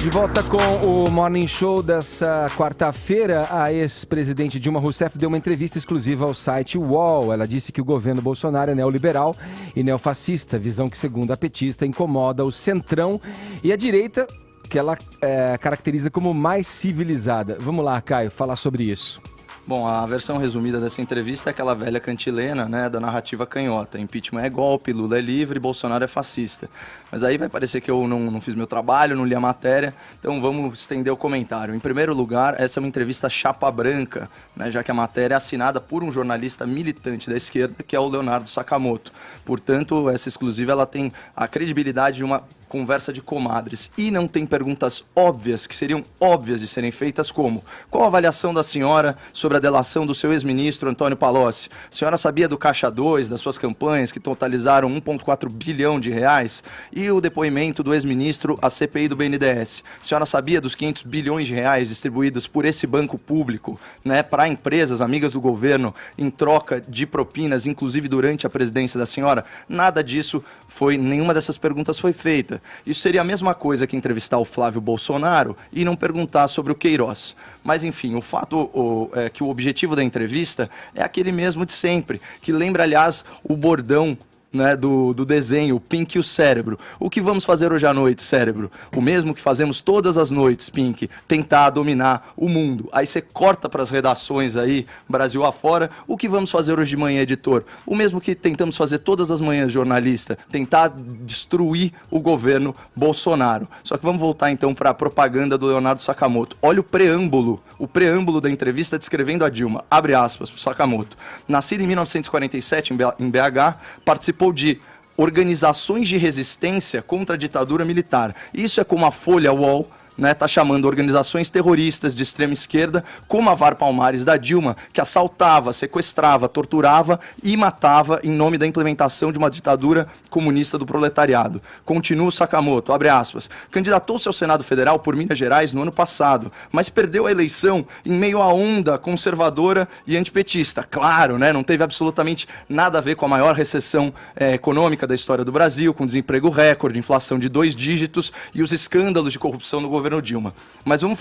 De volta com o Morning Show dessa quarta-feira, a ex-presidente Dilma Rousseff deu uma entrevista exclusiva ao site UOL. Ela disse que o governo Bolsonaro é neoliberal e neofascista, visão que, segundo a petista, incomoda o centrão e a direita, que ela caracteriza como mais civilizada. Vamos lá, Caio, falar sobre isso. Bom, a versão resumida dessa entrevista é aquela velha cantilena, né, da narrativa canhota. Impeachment é golpe, Lula é livre, Bolsonaro é fascista. Mas aí vai parecer que eu não fiz meu trabalho, não li a matéria, então vamos estender o comentário. Em primeiro lugar, essa é uma entrevista chapa branca, né, já que a matéria é assinada por um jornalista militante da esquerda, que é o Leonardo Sakamoto. Portanto, essa exclusiva ela tem a credibilidade de uma conversa de comadres e não tem perguntas óbvias, que seriam óbvias de serem feitas, como: qual a avaliação da senhora sobre a delação do seu ex-ministro Antônio Palocci? A senhora sabia do Caixa 2, das suas campanhas que totalizaram 1,4 bilhão de reais? E o depoimento do ex-ministro à CPI do BNDES? A senhora sabia dos 500 bilhões de reais distribuídos por esse banco público, né, para empresas amigas do governo em troca de propinas, inclusive durante a presidência da senhora? Nada disso nenhuma dessas perguntas foi feita. Isso seria a mesma coisa que entrevistar o Flávio Bolsonaro e não perguntar sobre o Queiroz. Mas, enfim, o fato é que o objetivo da entrevista é aquele mesmo de sempre, que lembra, aliás, o bordão, né, do desenho, o Pink e o Cérebro. O que vamos fazer hoje à noite, Cérebro? O mesmo que fazemos todas as noites, Pink, tentar dominar o mundo. Aí você corta para as redações aí, Brasil afora. O que vamos fazer hoje de manhã, editor? O mesmo que tentamos fazer todas as manhãs, jornalista, tentar destruir o governo Bolsonaro. Só que vamos voltar então para a propaganda do Leonardo Sakamoto. Olha o preâmbulo da entrevista descrevendo a Dilma. Abre aspas para o Sakamoto. Nascida em 1947 em BH, participou de organizações de resistência contra a ditadura militar. Isso é como a Folha UOL, né, tá chamando organizações terroristas de extrema esquerda, como a VAR Palmares da Dilma, que assaltava, sequestrava, torturava e matava em nome da implementação de uma ditadura comunista do proletariado. Continua o Sakamoto, abre aspas, candidatou-se ao Senado Federal por Minas Gerais no ano passado, mas perdeu a eleição em meio à onda conservadora e antipetista. Claro, né, não teve absolutamente nada a ver com a maior recessão econômica da história do Brasil, com desemprego recorde, inflação de 2 dígitos e os escândalos de corrupção no governo Dilma. Mas vamos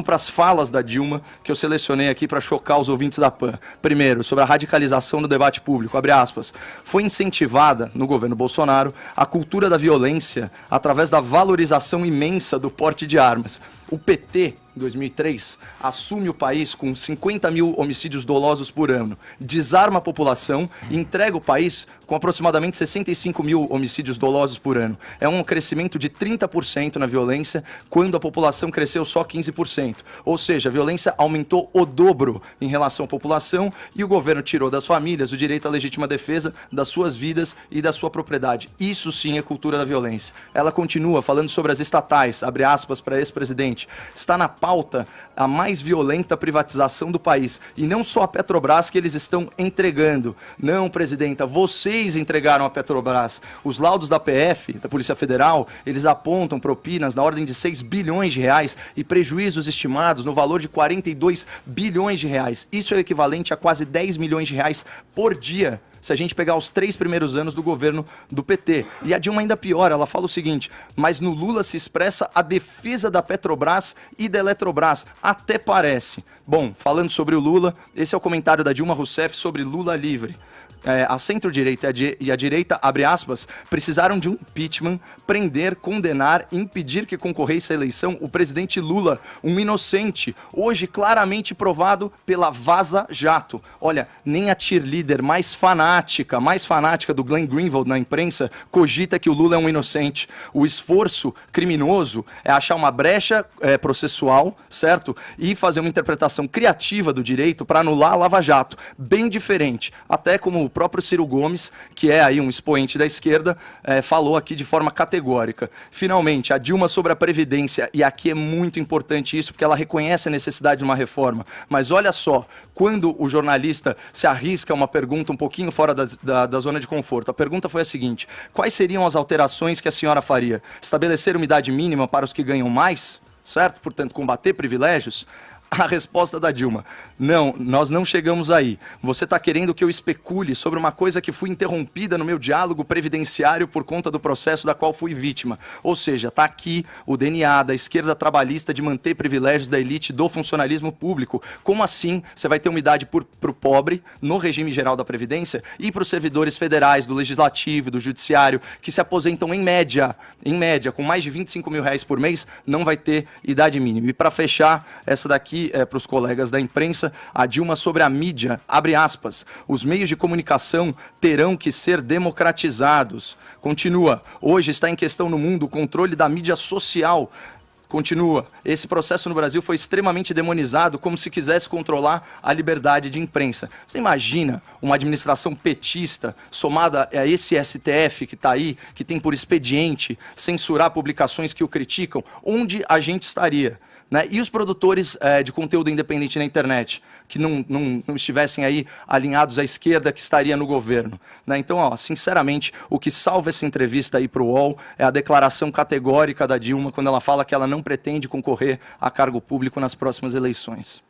para as falas da Dilma, que eu selecionei aqui para chocar os ouvintes da PAN. Primeiro, sobre a radicalização do debate público, abre aspas, foi incentivada no governo Bolsonaro a cultura da violência através da valorização imensa do porte de armas. O PT, em 2003, assume o país com 50 mil homicídios dolosos por ano, desarma a população e entrega o país com aproximadamente 65 mil homicídios dolosos por ano. É um crescimento de 30% na violência, quando a população cresceu só 15%. Ou seja, a violência aumentou o dobro em relação à população e o governo tirou das famílias o direito à legítima defesa das suas vidas e da sua propriedade. Isso sim é cultura da violência. Ela continua falando sobre as estatais, abre aspas para ex-presidente. Está na pauta a mais violenta privatização do país. E não só a Petrobras que eles estão entregando. Não, presidenta, vocês entregaram a Petrobras. Os laudos da PF, da Polícia Federal, eles apontam propinas na ordem de 6 bilhões de reais e prejuízos estimados no valor de 42 bilhões de reais. Isso é o equivalente a quase 10 milhões de reais por dia, se a gente pegar os 3 primeiros anos do governo do PT. E a Dilma ainda pior, ela fala o seguinte, mas no Lula se expressa a defesa da Petrobras e da Eletrobras, até parece. Bom, falando sobre o Lula, esse é o comentário da Dilma Rousseff sobre Lula livre. A centro-direita e a direita, abre aspas, precisaram de um impeachment, prender, condenar, impedir que concorresse à eleição o presidente Lula, um inocente, hoje claramente provado pela Vaza Jato. Olha, nem a cheerleader mais fanática do Glenn Greenwald na imprensa cogita que o Lula é um inocente. O esforço criminoso é achar uma brecha processual, certo? E fazer uma interpretação criativa do direito para anular a Lava Jato. Bem diferente, até como o próprio Ciro Gomes, que é aí um expoente da esquerda, falou aqui de forma categórica. Finalmente, a Dilma sobre a Previdência, e aqui é muito importante isso, porque ela reconhece a necessidade de uma reforma. Mas olha só, quando o jornalista se arrisca a uma pergunta um pouquinho fora da zona de conforto, a pergunta foi a seguinte, quais seriam as alterações que a senhora faria? Estabelecer uma idade mínima para os que ganham mais, certo? Portanto, combater privilégios? A resposta da Dilma: não, nós não chegamos aí. Você está querendo que eu especule sobre uma coisa que fui interrompida no meu diálogo previdenciário por conta do processo da qual fui vítima. Ou seja, está aqui o DNA da esquerda trabalhista de manter privilégios da elite do funcionalismo público. Como assim você vai ter uma idade para o pobre no regime geral da Previdência e para os servidores federais, do Legislativo, do Judiciário, que se aposentam em média, com mais de R$ 25.000 por mês, não vai ter idade mínima. E para fechar, essa daqui para os colegas da imprensa, a Dilma sobre a mídia, abre aspas, os meios de comunicação terão que ser democratizados. Continua, hoje está em questão no mundo o controle da mídia social. Continua, esse processo no Brasil foi extremamente demonizado, como se quisesse controlar a liberdade de imprensa. Você imagina uma administração petista somada a esse STF que está aí, que tem por expediente censurar publicações que o criticam, onde a gente estaria? Né? E os produtores de conteúdo independente na internet, que não estivessem aí alinhados à esquerda que estaria no governo. Né? Então, ó, sinceramente, o que salva essa entrevista aí para o UOL é a declaração categórica da Dilma, quando ela fala que ela não pretende concorrer a cargo público nas próximas eleições.